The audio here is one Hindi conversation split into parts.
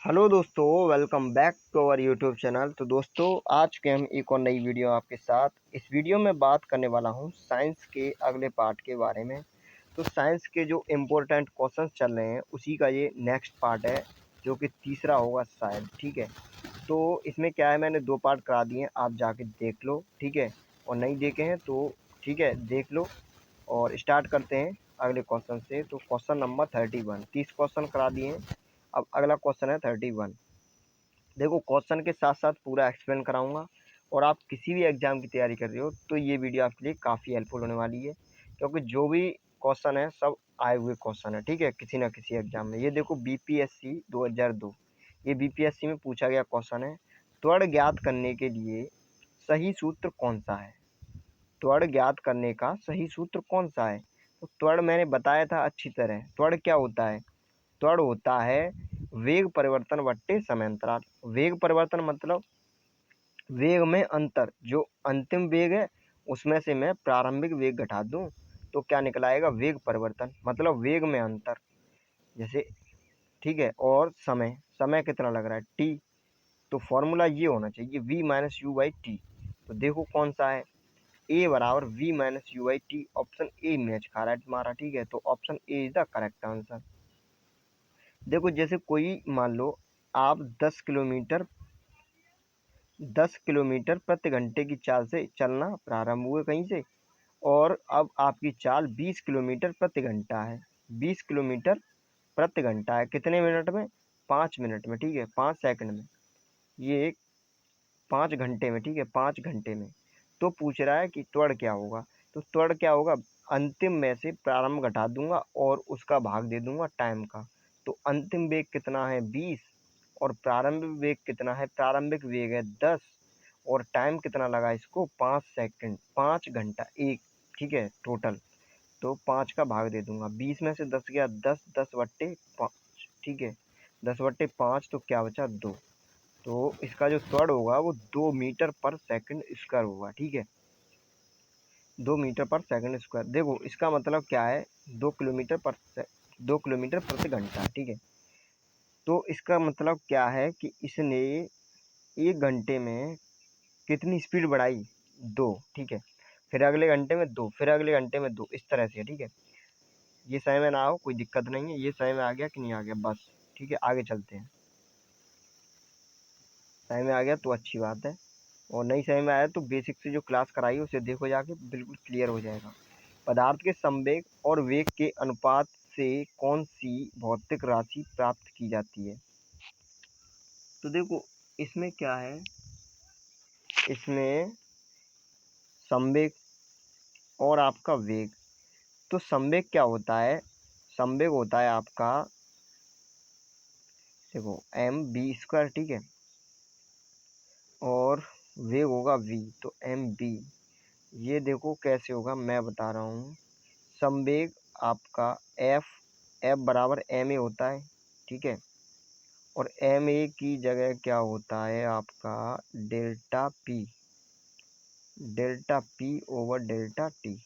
हेलो दोस्तों, welcome back to our YouTube channel. तो दोस्तों, आज के हम एक और नई वीडियो आपके साथ। इस वीडियो में बात करने वाला हूं साइंस के अगले पार्ट के बारे में। तो साइंस के जो इम्पोर्टेंट क्वेश्चंस चल रहे हैं उसी का ये नेक्स्ट पार्ट है, जो कि तीसरा होगा शायद। ठीक है, तो इसमें क्या है, मैंने 2 पार्ट करा दिए हैं, आप जाके देख लो। ठीक है, और नहीं देखे हैं तो ठीक है, देख लो। और स्टार्ट करते हैं अगले क्वेश्चन से। तो क्वेश्चन नंबर 31, 30 क्वेश्चन करा दिए हैं। अब अगला क्वेश्चन है 31। देखो, क्वेश्चन के साथ साथ पूरा एक्सप्लेन कराऊंगा। और आप किसी भी एग्जाम की तैयारी कर रहे हो तो ये वीडियो आपके लिए काफ़ी हेल्पफुल होने वाली है, क्योंकि जो भी क्वेश्चन है सब आए हुए क्वेश्चन है। ठीक है, किसी ना किसी एग्जाम में। ये देखो, बीपीएससी 2002, ये बीपीएससी में पूछा गया क्वेश्चन है। त्वरण ज्ञात करने के लिए सही सूत्र कौन सा है? त्वरण ज्ञात करने का सही सूत्र कौन सा है? तो त्वरण मैंने बताया था अच्छी तरह। त्वरण क्या होता है? त्वरण होता है वेग परिवर्तन बट्टे समयांतराल। वेग परिवर्तन मतलब वेग में अंतर। जो अंतिम वेग है उसमें से मैं प्रारंभिक वेग घटा दूं तो क्या निकल आएगा? वेग परिवर्तन। मतलब वेग में अंतर जैसे। ठीक है, और समय, समय कितना लग रहा है? टी। तो फॉर्मूला ये होना चाहिए v minus you by T. तो देखो कौन सा है। a बराबर v minus you by T. Option A match खा रहा है तुम्हारा। ठीक है, तो option A is the correct answer. देखो, जैसे कोई मान लो आप 10 किलोमीटर प्रति घंटे की चाल से चलना प्रारंभ हुए कहीं से, और अब आपकी चाल 20 किलोमीटर प्रति घंटा है। 20 किलोमीटर प्रति घंटा है कितने मिनट में? 5 मिनट में। ठीक है, 5 सेकंड में। ये 5 घंटे में। ठीक है, 5 घंटे में। तो पूछ रहा है कि त्वरण क्या होगा? तो त्वरण क्या होगा? अंतिम में से प्रारंभ घटा दूंगा और उसका भाग दे दूंगा टाइम का। तो अंतिम वेग कितना है? 20। और प्रारंभिक वेग कितना है? प्रारंभिक वेग है 10। और टाइम कितना लगा इसको? 5 सेकंड, 5 घंटा एक। ठीक है, टोटल। तो 5 का भाग दे दूंगा। 20 में से 10 गया 10, 10/5। ठीक है, 10/5 तो क्या बचा? 2। तो इसका जो त्वरण होगा वो 2 मीटर पर सेकंड स्क्वायर होगा। ठीक है, 2 मीटर पर सेकंड स्क्वायर। देखो, इसका मतलब क्या है? 2 किलोमीटर प्रति घंटा। ठीक है, तो इसका मतलब क्या है कि इसने 1 घंटे में कितनी स्पीड बढ़ाई? 2। ठीक है, फिर अगले घंटे में 2, फिर अगले घंटे में 2, इस तरह से। ठीक है, ये समय में ना हो, कोई दिक्कत नहीं है। ये समय में आ गया कि नहीं आ गया? बस ठीक है, आगे चलते हैं। समय में आ गया तो अच्छी बात है, और नहीं समय में आया तो बेसिक से जो क्लास कराई है उसे देखो जाके, बिल्कुल क्लियर हो जाएगा। पदार्थ के संवेग और वेग के अनुपात से कौन सी भौतिक राशि प्राप्त की जाती है? तो देखो, इसमें क्या है, इसमें संवेग और आपका वेग। तो संवेग क्या होता है? संवेग होता है आपका, देखो, एम बी स्क्वायर। ठीक है, और वेग होगा v, तो एम बी। ये देखो कैसे होगा, मैं बता रहा हूँ। संवेग आपका एफ, एफ बराबर एम ए होता है। ठीक है, और एम ए की जगह क्या होता है आपका? Delta P. Delta P over delta T.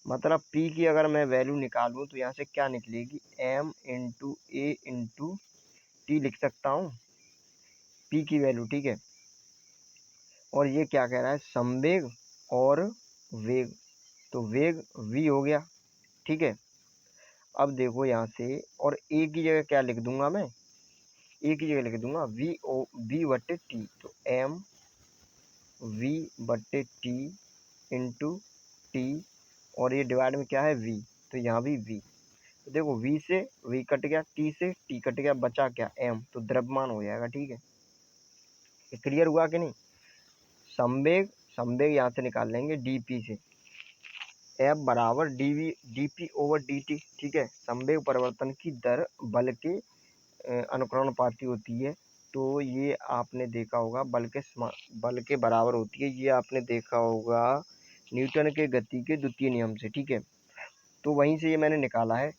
मतलब पी की अगर मैं वैल्यू निकालूं तो यहाँ से क्या निकलेगी? एम इंटू ए इंटू टी लिख सकता हूँ, पी की वैल्यू। ठीक है, और ये क्या कह रहा है? संवेग और वेग। तो वेग v हो गया। ठीक है, अब देखो यहाँ से, और ए की जगह क्या लिख दूंगा मैं? ए की जगह लिख दूंगा v/t। तो एम v/t इंटू टी, और ये डिवाइड में क्या है? v। तो यहाँ भी v। तो देखो, v से v कट गया, t से t कट गया, बचा क्या? m। तो द्रव्यमान हो जाएगा। ठीक है, ये क्लियर हुआ कि नहीं? संवेग, संवेग यहाँ से निकाल लेंगे dp से। एफ बराबर डी ओवर डी टी। ठीक है, संवेग परिवर्तन की दर बल के अनुक्रमणानुपाती होती है। तो ये आपने देखा होगा, बल के बराबर होती है। ये आपने देखा होगा न्यूटन के गति के द्वितीय नियम से। ठीक है, तो वहीं से ये मैंने निकाला है।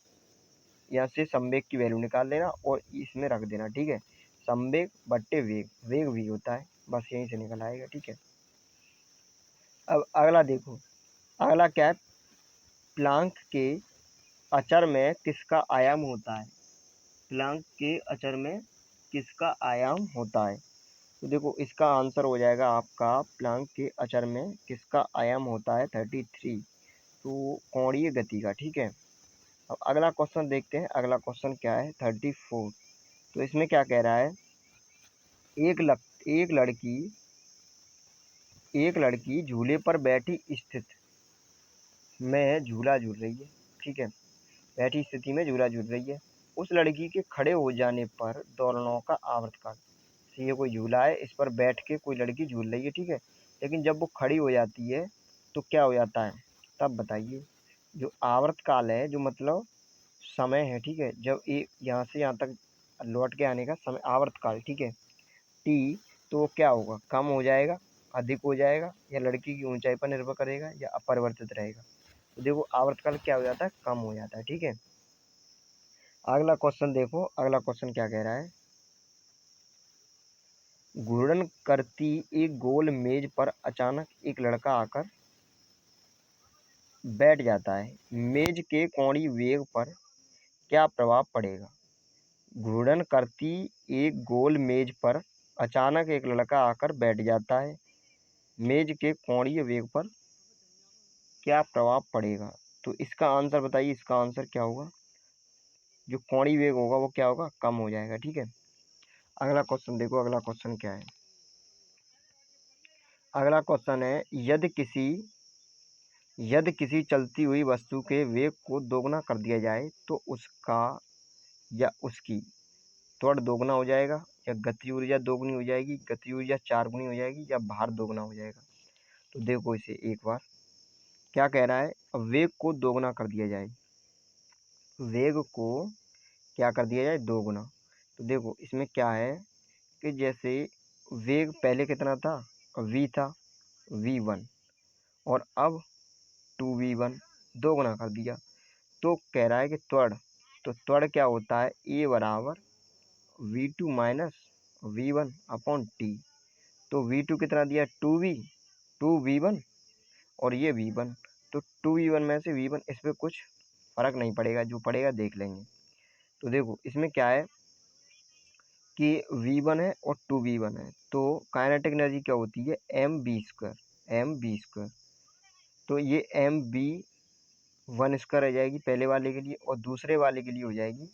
यहाँ से संवेग की वैल्यू निकाल लेना और इसमें रख देना। ठीक है, संवेग बट्टे वेग, वेग भी होता है, बस यहीं से निकल आएगा। ठीक है, अब अगला देखो। अगला क्या है? प्लांक के अचर में किसका आयाम होता है? प्लांक के अचर में किसका आयाम होता है? तो देखो इसका आंसर हो जाएगा आपका प्लांक के अचर में किसका आयाम होता है 33, तो कोणीय गति का। ठीक है, अब अगला क्वेश्चन देखते हैं। अगला क्वेश्चन क्या है 34। तो इसमें क्या कह रहा है, एक लक, एक लड़की झूले पर बैठी स्थित में झूला झूल रही है। ठीक है, बैठी स्थिति में झूला झूल रही है। उस लड़की के खड़े हो जाने पर दोलनों का आवर्तकाल, ये कोई झूला है, इस पर बैठ के कोई लड़की झूल रही है। ठीक है, लेकिन जब वो खड़ी हो जाती है तो क्या हो जाता है, तब बताइए। जो आवर्तकाल है, जो मतलब समय है, ठीक है, जब ये यहाँ से यहाँ तक लौट के आने का समय आवर्तकाल, ठीक है, टी, तो वो क्या होगा, कम हो जाएगा, अधिक हो जाएगा, या लड़की की ऊंचाई पर निर्भर करेगा, या अपरिवर्तित रहेगा। तो देखो आवर्तकाल क्या हो जाता है, कम हो जाता है। ठीक है, अगला क्वेश्चन देखो। अगला क्वेश्चन क्या कह रहा है, घूर्णन करती एक गोल मेज पर अचानक एक लड़का आकर बैठ जाता है, मेज के कोणीय वेग पर क्या प्रभाव पड़ेगा? घूर्णन करती एक गोल मेज पर अचानक एक लड़का आकर बैठ जाता है, मेज के कोणीय वेग पर क्या प्रभाव पड़ेगा? तो इसका आंसर बताइए, इसका आंसर क्या होगा? जो कोणीय वेग होगा वो क्या होगा, कम हो जाएगा। ठीक है, अगला क्वेश्चन देखो। अगला क्वेश्चन क्या है, अगला क्वेश्चन है, यदि किसी चलती हुई वस्तु के वेग को दोगुना कर दिया जाए तो उसका या उसकी त्वरण दोगुना हो जाएगा, या गति ऊर्जा दोगुनी हो जाएगी, गति ऊर्जा 4 गुनी हो जाएगी, या भार दोगुना हो जाएगा? तो देखो इसे एक बार, क्या कह रहा है, वेग को दोगुना कर दिया जाए, वेग को क्या कर दिया जाए, दोगुना। तो देखो इसमें क्या है कि जैसे वेग पहले कितना था, v था, v1, और अब 2v1, दोगुना कर दिया। तो कह रहा है कि त्वरण, तो त्वरण क्या होता है, a बराबर v2 minus v1 upon T. तो v2 कितना दिया, 2v, 2v1, और ये v1, तो 2v1 में से v1, इस पर कुछ फर्क नहीं पड़ेगा, जो पड़ेगा देख लेंगे। तो देखो इसमें क्या है कि v1 है और 2v1 है, तो काइनेटिक एनर्जी क्या होती है, mv²। तो ये mv1² रह जाएगी पहले वाले के लिए, और दूसरे वाले के लिए हो जाएगी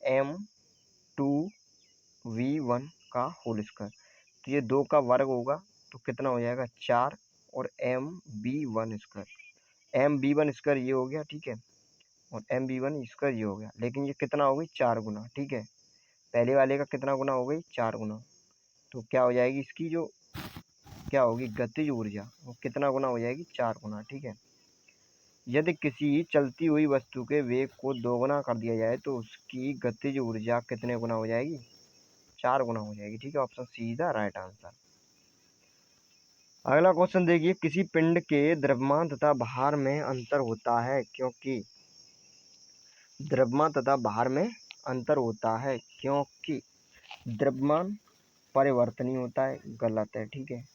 m2v1 का होल स्क्वायर। तो ये 2 का वर्ग होगा, तो कितना हो जाएगा, 4, और mv1², mv1² ये हो गया। ठीक है, और mv1² ये हो गया, लेकिन ये कितना हो गई, 4 गुना। ठीक है, पहले वाले का कितना गुना हो गई, 4 गुना। तो क्या हो जाएगी, इसकी जो क्या होगी गतिज ऊर्जा, वो कितना गुना हो जाएगी, 4 गुना। ठीक है, यदि किसी चलती हुई वस्तु के वेग को दोगुना कर दिया जाए तो उसकी गतिज ऊर्जा कितने गुना हो जाएगी, 4 गुना हो जाएगी। ठीक है, option C is the right answer. अगला क्वेश्चन देखिए, किसी पिंड के द्रव्यमान तथा भार में अंतर होता है, क्योंकि द्रव्यमान तथा भार में अंतर होता है क्योंकि द्रव्यमान परिवर्तनीय होता है, गलत है। ठीक है,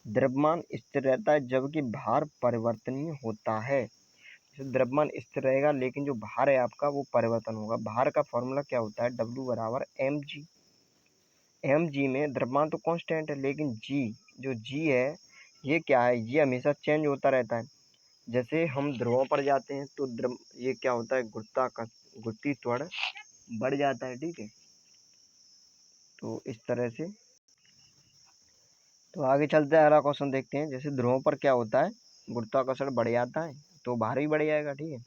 द्रव्यमान स्थिर रहता है जबकि भार परिवर्तनीय होता है। जैसे द्रव्यमान स्थिर रहेगा, लेकिन जो भार है आपका वो परिवर्तन होगा। भार का फॉर्मूला क्या होता है, W बराबर mg। mg में द्रव्यमान तो कांस्टेंट है, लेकिन g, जो g है ये क्या है, ये हमेशा चेंज होता रहता है। जैसे हम ध्रुवों पर जाते हैं तो ये क्या होता है, गुरुत्वाकर्षण त्वरण बढ़ जाता है। ठीक है, तो इस तरह से। तो आगे चलते हैं, अगला क्वेश्चन देखते हैं। जैसे ध्रुवों पर क्या होता है, गुरुत्वाकर्षण बढ़ जाता है, तो भार भी बढ़ जाएगा। ठीक है,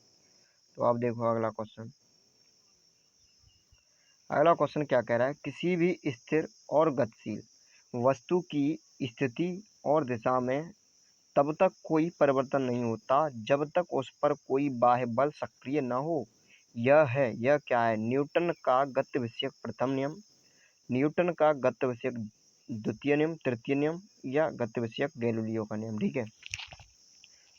तो आप देखो अगला क्वेश्चन। अगला क्वेश्चन क्या कह रहा है, किसी भी स्थिर और गतिशील वस्तु की स्थिति और दिशा में तब तक कोई परिवर्तन नहीं होता जब तक उस पर कोई बाह्य बल सक्रिय न हो। यह क्या है, न्यूटन का गति विषयक प्रथम नियम, न्यूटन का गति विषयक द्वितीय नियम, तृतीय नियम, या गति विषयक गैलीलियो का नियम। ठीक है,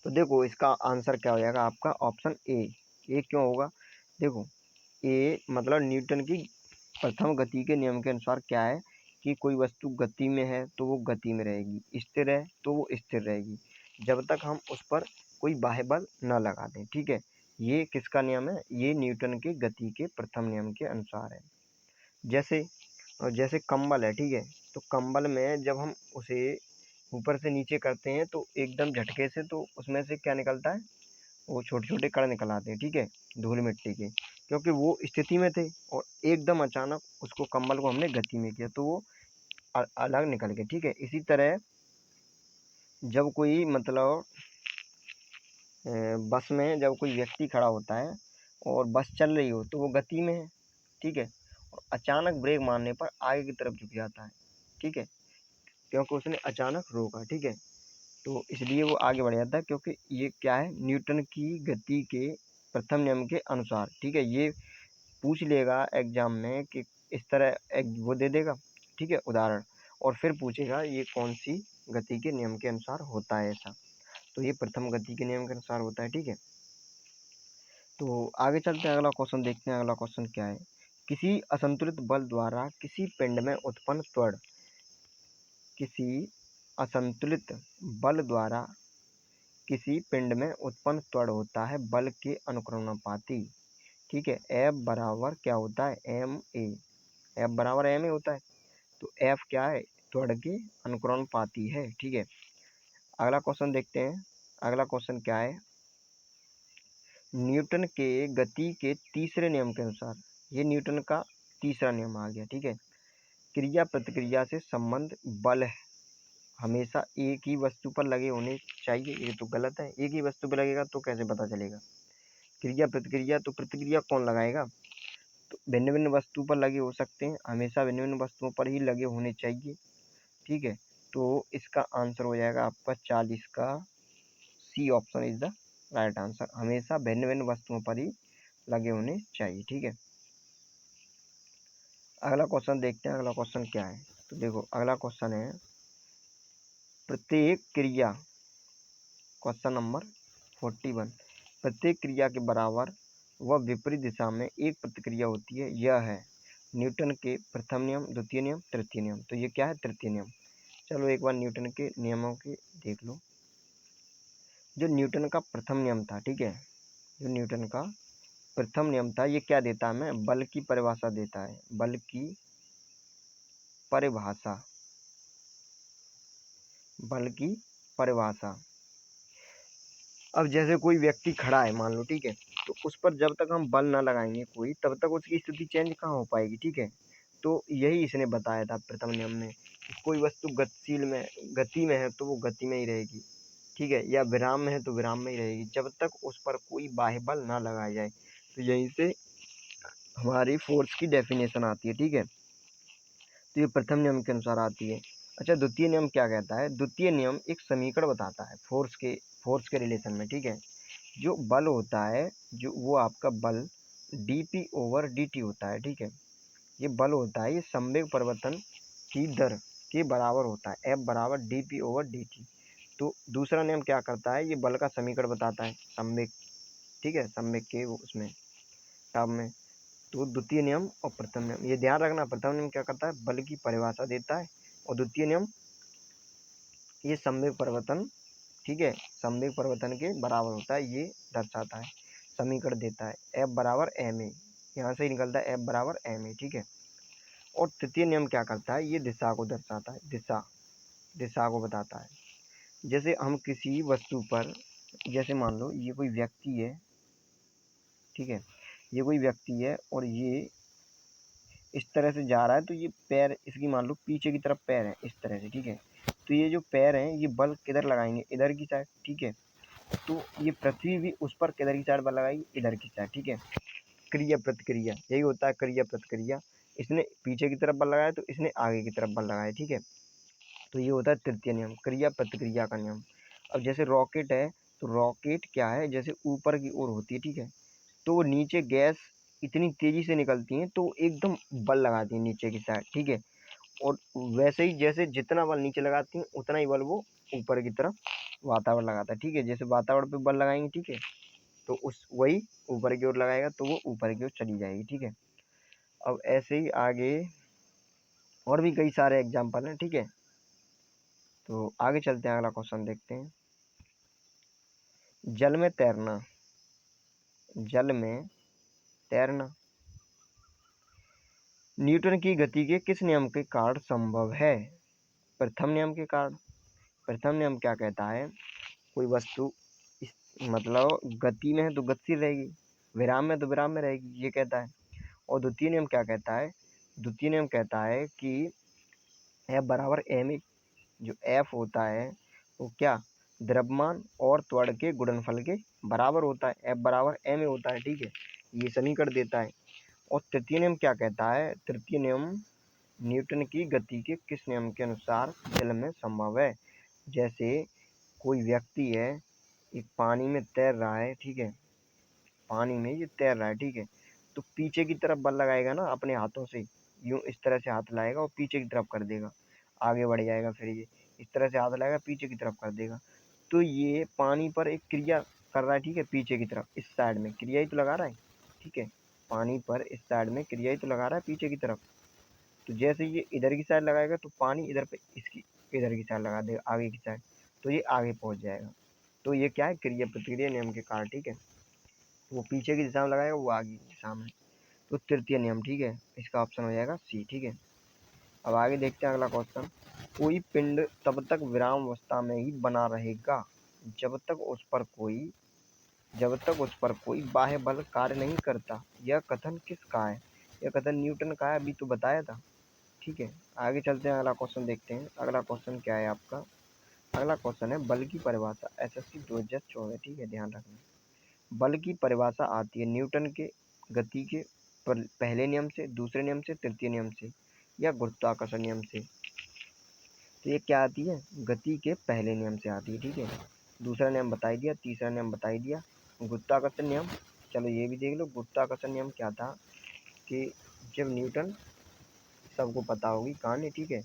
तो देखो इसका आंसर क्या हो जाएगा आपका, ऑप्शन ए क्यों होगा, देखो ए मतलब न्यूटन की प्रथम गति के नियम के अनुसार क्या है कि कोई वस्तु गति में है तो वो गति में रहेगी, स्थिर है तो वो स्थिर रहेगी, जब तक हम उस पर कोई बाह्य बल न लगा दें। ठीक है, ये किसका नियम है, ये न्यूटन के गति के प्रथम नियम के अनुसार है। जैसे और जैसे कंबल है, ठीक है, तो कंबल में जब हम उसे ऊपर से नीचे करते हैं तो एकदम झटके से तो उसमें से क्या निकलता है, वो छोटे-छोटे कण निकल आते हैं, ठीक है, धूल मिट्टी के, क्योंकि वो स्थिति में थे और एकदम अचानक उसको कंबल को हमने गति में किया तो वो अलग निकल गए, ठीक है। इसी तरह जब कोई मतलब बस में जब कोई व्यक्ति खड़ा होता है और बस चल रही हो तो वो गति में है, ठीक है, और अचानक ब्रेक मारने पर आगे की तरफ झुक जाता है, ठीक है, क्योंकि उसने अचानक रोका, ठीक है, तो इसलिए वो आगे बढ़ जाता है, क्योंकि ये क्या है, न्यूटन की गति के प्रथम नियम के अनुसार, ठीक है। ये पूछ लेगा एग्जाम में कि इस तरह एक वो दे देगा, ठीक है, उदाहरण, और फिर पूछेगा ये कौन सी गति के नियम के अनुसार होता है ऐसा, तो ये प्रथम गति के नियम के अनुसार होता है, ठीक है। तो आगे चलते हैं, अगला क्वेश्चन देखते हैं। अगला क्वेश्चन क्या है, किसी असंतुलित बल द्वारा किसी पिंड में उत्पन्न त्वरण, किसी असंतुलित बल द्वारा किसी पिंड में उत्पन्न त्वरण होता है बल के अनुक्रमानुपाती, ठीक है। एफ बराबर क्या होता है, एम ए, एफ बराबर एम ए होता है, तो एफ क्या है, त्वरण के अनुक्रमानुपाती है, ठीक है। अगला क्वेश्चन देखते हैं। अगला क्वेश्चन क्या है, न्यूटन के गति के तीसरे नियम के अनुसार, ये न्यूटन का तीसरा नियम आ गया, ठीक है, क्रिया प्रतिक्रिया से संबंध बल है हमेशा एक ही वस्तु पर लगे होने चाहिए, ये तो गलत है, एक ही वस्तु पर लगेगा तो कैसे पता चलेगा। क्रिया प्रतिक्रिया, तो प्रतिक्रिया कौन लगाएगा, तो भिन्न भिन्न वस्तु पर लगे हो सकते हैं, हमेशा भिन्न भिन्न वस्तुओं पर ही लगे होने चाहिए, ठीक है। तो इसका आंसर हो जाएगा आपका 40 का C option is the right answer, हमेशा भिन्न भिन्न वस्तुओं पर ही लगे होने चाहिए, ठीक है। अगला क्वेश्चन देखते हैं। अगला क्वेश्चन क्या है, तो देखो अगला क्वेश्चन है, प्रत्येक क्रिया, क्वेश्चन नंबर 41, प्रत्येक क्रिया के बराबर व विपरीत दिशा में एक प्रतिक्रिया होती है, यह है न्यूटन के प्रथम नियम, द्वितीय नियम, तृतीय नियम, तो ये क्या है, तृतीय नियम। चलो एक बार न्यूटन के नियमों के देख लो। जो न्यूटन का प्रथम नियम था, ठीक है, जो न्यूटन का प्रथम नियम था, ये क्या देता है, हमें बल की परिभाषा देता है, बल की परिभाषा, बल की परिभाषा। अब जैसे कोई व्यक्ति खड़ा है मान लो, ठीक है, तो उस पर जब तक हम बल ना लगाएंगे कोई, तब तक उसकी स्थिति चेंज कहाँ हो पाएगी, ठीक है। तो यही इसने बताया था प्रथम नियम में कि कोई वस्तु गतिशील में, गति में है तो वो गति में ही रहेगी, ठीक है, या विराम में है तो विराम में ही रहेगी, जब तक उस पर कोई बाह्य बल ना लगाया जाए। तो यहीं से हमारी फोर्स की डेफिनेशन आती है, ठीक है, तो ये प्रथम नियम के अनुसार आती है। अच्छा, द्वितीय नियम क्या कहता है, द्वितीय नियम एक समीकरण बताता है फोर्स के रिलेशन में, ठीक है। जो बल होता है, जो वो आपका बल dp ओवर dt होता है, ठीक है, ये बल होता है, ये संवेग परिवर्तन की दर के बराबर होता है, F बराबर dp ओवर dt। तो दूसरा नियम क्या करता है, ये बल का समीकरण बताता है संवेग, ठीक है, संवेग के उसमें टर्म में। तो द्वितीय नियम और प्रथम नियम ये ध्यान रखना, प्रथम नियम क्या करता है, बल की परिभाषा देता है, और द्वितीय नियम ये संवेग परिवर्तन, ठीक है, संवेग परिवर्तन के बराबर होता है, ये दर्शाता है, समीकरण देता है, F बराबर एम ए, यहाँ से ही निकलता है F बराबर एम ए, ठीक है। और तृतीय नियम क्या करता है, ये दिशा को दर्शाता है, दिशा को बताता है। जैसे हम किसी वस्तु पर, जैसे मान लो ये कोई व्यक्ति है, ठीक है, ये कोई व्यक्ति है और ये इस तरह से जा रहा है, तो ये पैर इसकी मान लो पीछे की तरफ पैर है इस तरह से, ठीक है, तो ये जो पैर हैं ये बल किधर लगाएंगे, इधर की साइड, ठीक है, तो ये पृथ्वी भी उस पर किधर की साइड बल लगाएगी, इधर की साइड, ठीक है। क्रिया प्रतिक्रिया यही होता है, क्रिया प्रतिक्रिया, इसने पीछे की तरफ बल लगाया तो इसने आगे की तरफ बल लगाया, ठीक है, तो ये होता है तृतीय नियम, क्रिया प्रतिक्रिया का नियम। अब जैसे रॉकेट है, तो रॉकेट क्या है, जैसे ऊपर की ओर होती है, ठीक है, तो वो नीचे गैस इतनी तेजी से निकलती है तो एकदम बल लगाती है नीचे की साइड, ठीक है, और वैसे ही जैसे जितना बल नीचे लगाती हैं उतना ही बल वो ऊपर की तरफ वातावरण लगाता है, ठीक है, जैसे वातावरण पे बल लगाएंगे, ठीक है, तो उस वही ऊपर की ओर लगाएगा तो वो ऊपर की ओर चली जाएगी, ठीक है। अब ऐसे ही आगे और भी कई सारे एग्जाम्पल हैं, ठीक है, तो आगे चलते हैं, अगला क्वेश्चन देखते हैं। जल में तैरना, जल में तैरना, न्यूटन की गति के किस नियम के कारण संभव है? प्रथम नियम के कारण। प्रथम नियम क्या कहता है, कोई वस्तु मतलब गति में है तो गतिशील रहेगी, विराम में तो विराम में रहेगी, ये कहता है। और द्वितीय नियम क्या कहता है? द्वितीय नियम कहता है कि F बराबर m, जो F होता है वो क्या, द्रव्यमान और त्वरण के गुणनफल के बराबर होता है। F बराबर m होता है, ठीक है, ये समीकरण देता है। और तृतीय नियम क्या कहता है? तृतीय नियम न्यूटन की गति के किस नियम के अनुसार जल में संभव है? जैसे कोई व्यक्ति है, एक पानी में तैर रहा है, ठीक है, पानी में ये तैर रहा है, ठीक है, तो पीछे की तरफ बल लगाएगा ना अपने हाथों से, यूं इस तरह से हाथ लाएगा और पीछे की तरफ कर देगा, आगे बढ़ जाएगा, फिर ये इस तरह से हाथ लाएगा पीछे की तरफ कर देगा, तो ये पानी पर एक क्रिया कर रहा है, ठीक है, पीछे की तरफ इस साइड में क्रिया ही तो लगा रहा है, ठीक है, पानी पर इस साइड में क्रिया ही तो लगा रहा है पीछे की तरफ। तो जैसे ये इधर की साइड लगाएगा तो पानी इधर पे इसकी इधर की साइड लगा देगा, आगे की साइड, तो ये आगे पहुंच जाएगा। तो ये क्या है, क्रिया प्रतिक्रिया नियम के कारण, ठीक है, वो पीछे की दिशा में लगाएगा, वो आगे की दिशा में। तो तृतीय नियम, ठीक है, इसका ऑप्शन हो जाएगा सी, ठीक है। अब आगे देखते हैं अगला क्वेश्चन। कोई पिंड तब तक विराम अवस्था में ही बना रहेगा जब तक उस पर कोई बाह्य बल कार्य नहीं करता। यह कथन किसका है? यह कथन न्यूटन का है, अभी तो बताया था, ठीक है। आगे चलते हैं, अगला क्वेश्चन देखते हैं। अगला क्वेश्चन क्या है आपका? अगला क्वेश्चन है बल की परिभाषा, SSC 2014, ठीक है, ध्यान रखना। बल की परिभाषा आती है न्यूटन के गति के पहले नियम से, दूसरे नियम से, तृतीय नियम से, या गुरुत्वाकर्षण नियम से। तो ये क्या आती है? गति के पहले नियम से आती है, ठीक है। दूसरा नियम बता दिया, तीसरा नियम बता दिया, गुरुत्वाकर्षण नियम। चलो ये भी देख लो, गुरुत्वाकर्षण नियम क्या था कि जब न्यूटन, सबको पता होगी कहानी, ठीक है,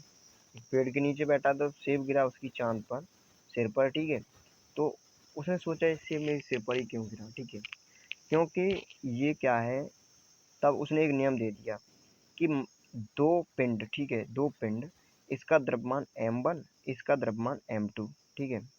पेड़ के नीचे बैठा तो सेब गिरा उसकी चांद पर, सिर पर, ठीक है, तो उसने सोचा इस सेब मेरे सिर पर ही क्यों गिरा, ठीक है, क्योंकि ये क्या है, तब उसने एक नियम दे दिया कि दो पिंड, ठीक है, दो पिंड, इसका द्रव्यमान m1, इसका द्रव्यमान m2, ठीक है,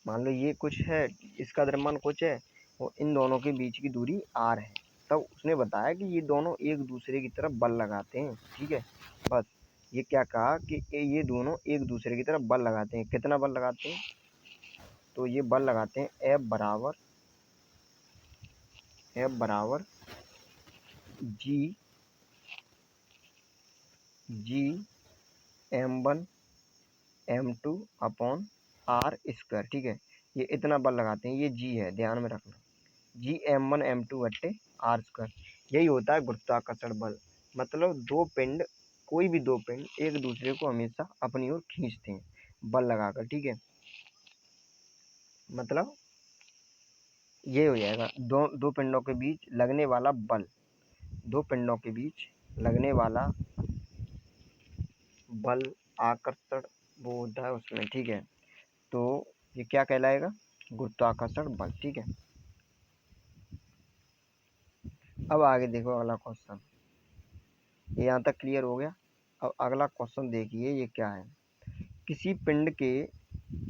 मान लो ये कुछ है, इसका द्रव्यमान कुछ है, और इन दोनों के बीच की दूरी r है। तब उसने बताया कि ये दोनों एक दूसरे की तरफ बल लगाते हैं, ठीक है, बस ये क्या कहा कि ये दोनों एक दूसरे की तरफ बल लगाते हैं। कितना बल लगाते हैं? तो ये बल लगाते हैं F बराबर जी m1 m2 upon r square, ठीक है, ये इतना बल लगाते हैं, ये g है, ध्यान में रखना, जी m1 m2 बट्टे r स्क्वायर, यही होता है गुरुत्वाकर्षण बल। मतलब दो पिंड, कोई भी दो पिंड एक दूसरे को हमेशा अपनी ओर खींचते हैं बल लगाकर, ठीक है, मतलब ये हो जाएगा दो पिंडों के बीच लगने वाला बल, दो पिंडों के बीच लगने वाला बल, आकर्षण वो होता है उसमें, ठीक है, तो ये क्या कहलाएगा? गुरुत्वाकर्षण बल, ठीक है। अब आगे देखो अगला क्वेश्चन, ये यहाँ तक क्लियर हो गया। अब अगला क्वेश्चन देखिए, ये क्या है, किसी पिंड के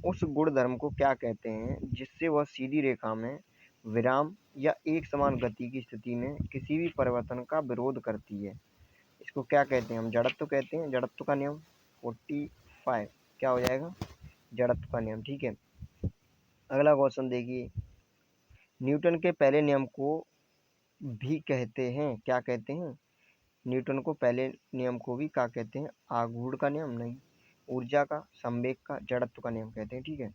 उस गुणधर्म को क्या कहते हैं जिससे वह सीधी रेखा में विराम या एक समान गति की स्थिति में किसी भी परिवर्तन का विरोध करती है? इसको क्या कहते हैं? हम जड़त्व कहते हैं, जड़त्व का नियम 45 क्या हो जाएगा? जड़त्व का नियम, ठीक है। अगला क्वेश्चन देखिए, न्यूटन के पहले नियम को भी कहते हैं, क्या कहते हैं? न्यूटन को पहले नियम को भी क्या कहते हैं? आघूर्ण का नियम नहीं, ऊर्जा का, संवेग का, जड़त्व का नियम कहते हैं, ठीक है।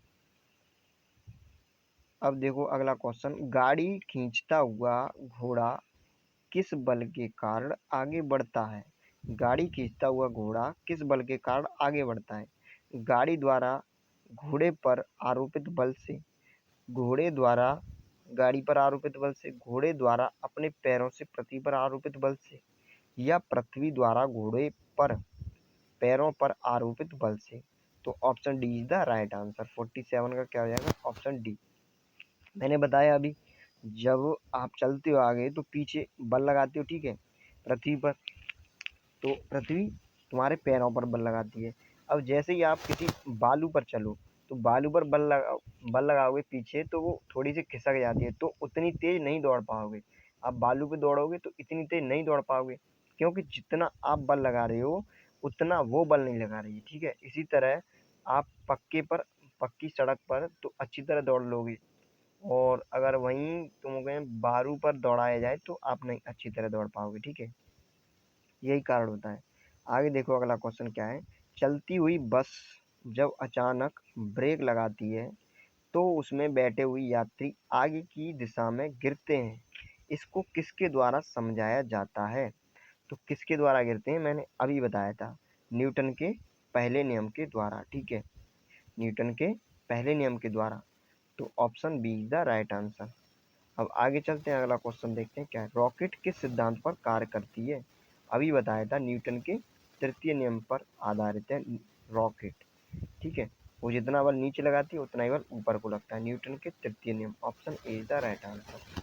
अब देखो अगला क्वेश्चन, गाड़ी खींचता हुआ घोड़ा किस बल के कारण आगे बढ़ता है? गाड़ी खींचता हुआ घोड़ा किस बल के कारण आगे बढ़ता है? गाड़ी द्वारा घोड़े पर आरोपित बल से, घोड़े द्वारा गाड़ी पर आरोपित बल से, घोड़े द्वारा अपने पैरों से पृथ्वी पर आरोपित बल से, या पृथ्वी द्वारा घोड़े पर पैरों पर आरोपित बल से। तो option D is the right answer. 47 का क्या हो जाएगा? Option D. मैंने बताया अभी, जब आप चलते हो आगे तो पीछे बल लगाते हो, ठीक है, पृथ्वी पर, तो पृथ्वी तुम्हारे पैरों पर बल लगाती है। अब जैसे ही आप किसी बालू पर चलो तो बालू पर बल लगाओगे पीछे, तो वो थोड़ी सी खिसक जाती है, तो उतनी तेज नहीं दौड़ पाओगे। आप बालू पे दौड़ोगे तो इतनी तेज नहीं दौड़ पाओगे। क्योंकि जितना आप बल लगा रहे हो उतना वो बल नहीं लगा रही है, ठीक है। इसी तरह आप पक्की सड़क पर तो अच्छी तरह दौड़ लोगे, और अगर वहीं तुम्हें बारू पर दौड़ाया जाए तो आप नहीं अच्छी तरह दौड़ पाओगे, ठीक है। यही कारण होता है। आगे देखो अगला क्वेश्चन क्या है। चलती हुई बस जब अचानक ब्रेक लगाती है तो उसमें बैठे हुए यात्री आगे की दिशा में गिरते हैं। इसको किसके द्वारा समझाया जाता है? तो किसके द्वारा गिरते हैं मैंने अभी बताया था, न्यूटन के पहले नियम के द्वारा, ठीक है। न्यूटन के पहले नियम के द्वारा। तो option B is the right answer. अब आगे चलते हैं, अगला क्वेश्चन देखते हैं क्या है। रॉकेट किस सिद्धांत पर कार्य करती है? अभी बताया था न्यूटन के तृतीय नियम पर आधारित है रॉकेट, ठीक है। वो जितना बल नीचे लगाती है उतना ही बल ऊपर को लगता है, न्यूटन के तृतीय नियम। Option A is the right answer.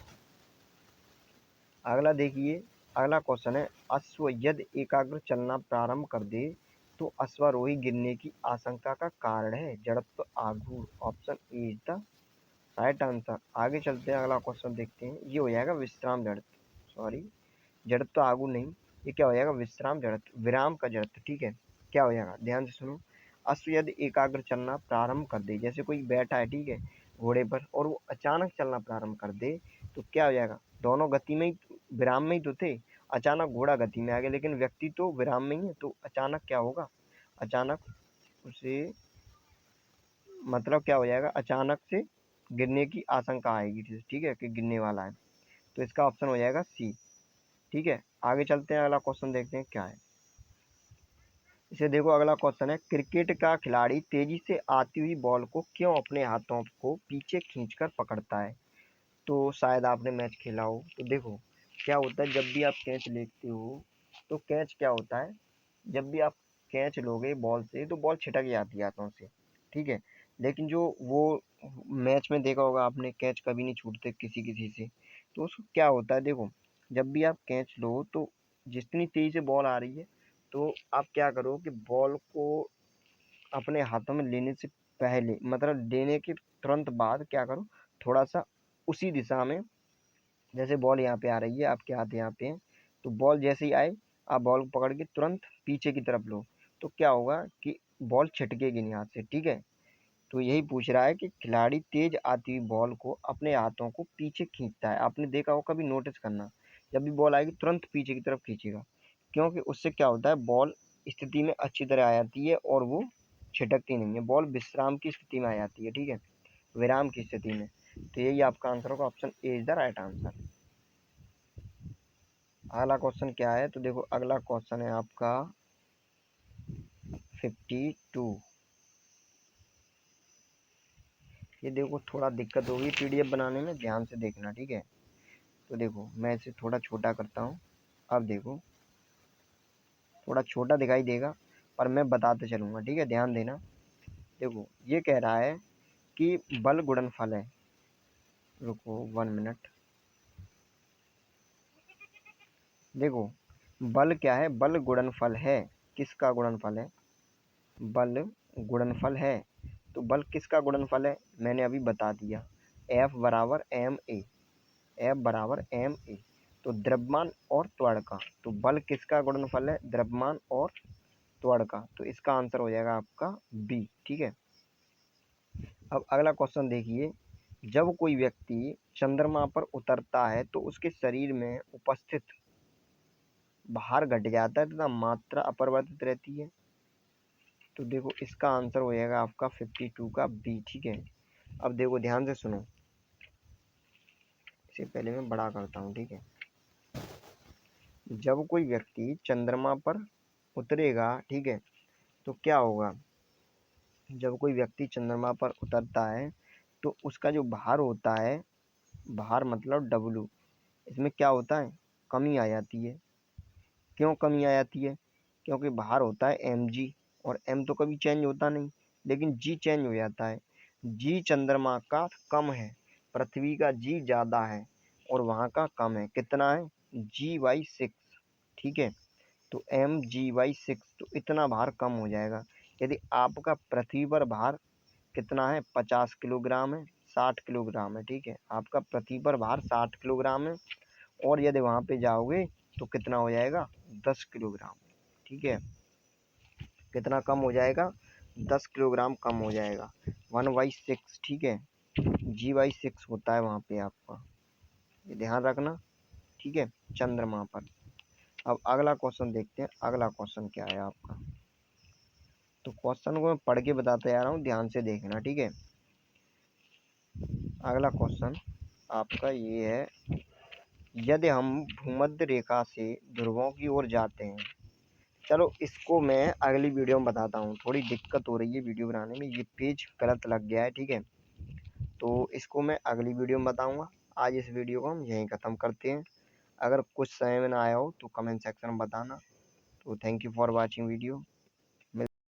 अगला देखिए, अगला क्वेश्चन है अश्व यदि एकाग्र चलना प्रारंभ कर दे तो अश्वारोही गिरने की आशंका का कारण है जड़त्व आघूर्ण। Option A is the right answer. आगे चलते हैं, अगला क्वेश्चन देखते हैं। ये हो जाएगा विश्राम जड़त्व, सॉरी जड़त्व आघूर्ण नहीं, ये क्या हो जाएगा विश्राम जड़त्व, विराम का जड़त्व, ठीक है। क्या हो जाएगा ध्यान से सुनो। अश्व यदि एकाग्र चलना प्रारंभ कर दे, जैसे कोई बैठा है, ठीक है, घोड़े पर, और वो अचानक चलना प्रारंभ कर दे तो क्या हो जाएगा, दोनों गति में ही विराम में ही तो थे। अचानक घोड़ा गति में आ गया लेकिन व्यक्ति तो विराम में ही है, तो अचानक क्या होगा, अचानक उसे मतलब क्या हो जाएगा, अचानक से गिरने की आशंका आएगी, ठीक है, कि गिरने वाला है। तो इसका ऑप्शन हो जाएगा सी, ठीक है। आगे चलते हैं, अगला क्वेश्चन देखते हैं क्या है। इसे देखो, अगला क्वेश्चन है क्रिकेट का खिलाड़ी तेजी से आती हुई बॉल को क्यों अपने हाथों को पीछे खींचकर पकड़ता है? तो शायद आपने मैच खेला हो, तो देखो क्या होता है, जब भी आप कैच लेते हो तो कैच क्या होता है, जब भी आप कैच लोगे बॉल से तो बॉल छिटक जाती है हाथों से, ठीक है। लेकिन जो वो मैच में देखा होगा आपने, कैच कभी नहीं छूटते किसी किसी से। तो उसको क्या होता है, देखो जब भी आप कैच लो तो जितनी तेजी से बॉल आ रही है तो आप क्या करो कि बॉल को अपने हाथों में लेने से पहले, मतलब लेने के तुरंत बाद क्या करो, थोड़ा सा उसी दिशा में, जैसे बॉल यहाँ पे आ रही है, आपके हाथ यहाँ पे है, तो बॉल जैसे ही आए आप बॉल को पकड़ के तुरंत पीछे की तरफ लो, तो क्या होगा कि बॉल छिटकेगी नहीं हाथ से, ठीक है। तो यही पूछ रहा है कि खिलाड़ी तेज आती हुई बॉल को अपने हाथों को पीछे खींचता है। आपने देखा हो, कभी नोटिस करना, जब भी बॉल आएगी तुरंत पीछे की तरफ खींचेगा, क्योंकि उससे क्या होता है, बॉल स्थिति में अच्छी तरह आ जाती है और वो छिटकती नहीं है, बॉल विश्राम की स्थिति में आ जाती है, ठीक है, विराम की स्थिति में। तो यही आपका आंसर होगा, option A is the right answer. अगला क्वेश्चन क्या है, तो देखो अगला क्वेश्चन है आपका 52। ये देखो थोड़ा दिक्कत होगी पीडीएफ बनाने में, ध्यान से देखना, ठीक है। तो देखो मैं इसे थोड़ा छोटा करता हूँ। अब देखो थोड़ा छोटा दिखाई देगा पर मैं बताते चलूँगा, ठीक है, ध्यान देना। देखो ये कह रहा है कि बल गुणनफल है, रुको 1 मिनट। देखो बल क्या है, बल गुणनफल है, किसका गुणनफल है, बल गुणनफल है। तो बल किसका गुणनफल है मैंने अभी बता दिया, एफ बराबर एम ए, एफ बराबर एम ए। तो द्रव्यमान और त्वरण का, तो बल किसका गुणनफल है, द्रव्यमान और त्वरण का। तो इसका आंसर हो जाएगा आपका बी, ठीक है। अब अगला क्वेश्चन देखिए, जब कोई व्यक्ति चंद्रमा पर उतरता है तो उसके शरीर में उपस्थित भार घट जाता है तथा मात्रा अपरिवर्तित रहती है। तो देखो इसका आंसर हो जाएगा आपका 52 का बी, ठीक है। अब देखो ध्यान से सुनो, इसे पहले मैं बड़ा करता हूँ, ठीक है। जब कोई व्यक्ति चंद्रमा पर उतरेगा, ठीक है, तो क्या होगा, जब कोई व्यक्ति चंद्रमा पर उतरता है तो उसका जो भार होता है, भार मतलब डब्लू, इसमें क्या होता है, कमी आ जाती है। क्यों कमी आ जाती है, क्योंकि भार होता है एम जी, और एम तो कभी चेंज होता नहीं, लेकिन जी चेंज हो जाता है। जी चंद्रमा का कम है, पृथ्वी का जी ज़्यादा है और वहाँ का कम है, कितना है, G/6, ठीक है। तो mg/6, तो इतना भार कम हो जाएगा। यदि आपका पृथ्वी पर भार कितना है, 50 किलोग्राम है, 60 किलोग्राम है, ठीक है, आपका पृथ्वी पर भार 60 किलोग्राम है, और यदि वहाँ पे जाओगे तो कितना हो जाएगा, 10 किलोग्राम। ठीक है, कितना कम हो जाएगा? 10 किलोग्राम कम हो जाएगा। 1/6, ठीक है, G/6 होता है वहाँ पे आपका, ये ध्यान रखना। ठीक है, चंद्रमा पर। अब अगला क्वेश्चन देखते हैं, अगला क्वेश्चन क्या है आपका। तो क्वेश्चन को मैं पढ़ के बताते जा रहा हूँ, ध्यान से देखना। ठीक है, अगला क्वेश्चन आपका ये है, यदि हम भूमध्य रेखा से ध्रुवों की ओर जाते हैं। चलो इसको मैं अगली वीडियो में बताता हूँ, थोड़ी दिक्कत हो रही है वीडियो बनाने में, ये पेज गलत लग गया है। ठीक है, तो इसको मैं अगली वीडियो में बताऊँगा। आज इस वीडियो को हम यहीं ख़त्म करते हैं। अगर कुछ समझ में ना आया हो तो कमेंट सेक्शन में बताना। तो thank you for watching video.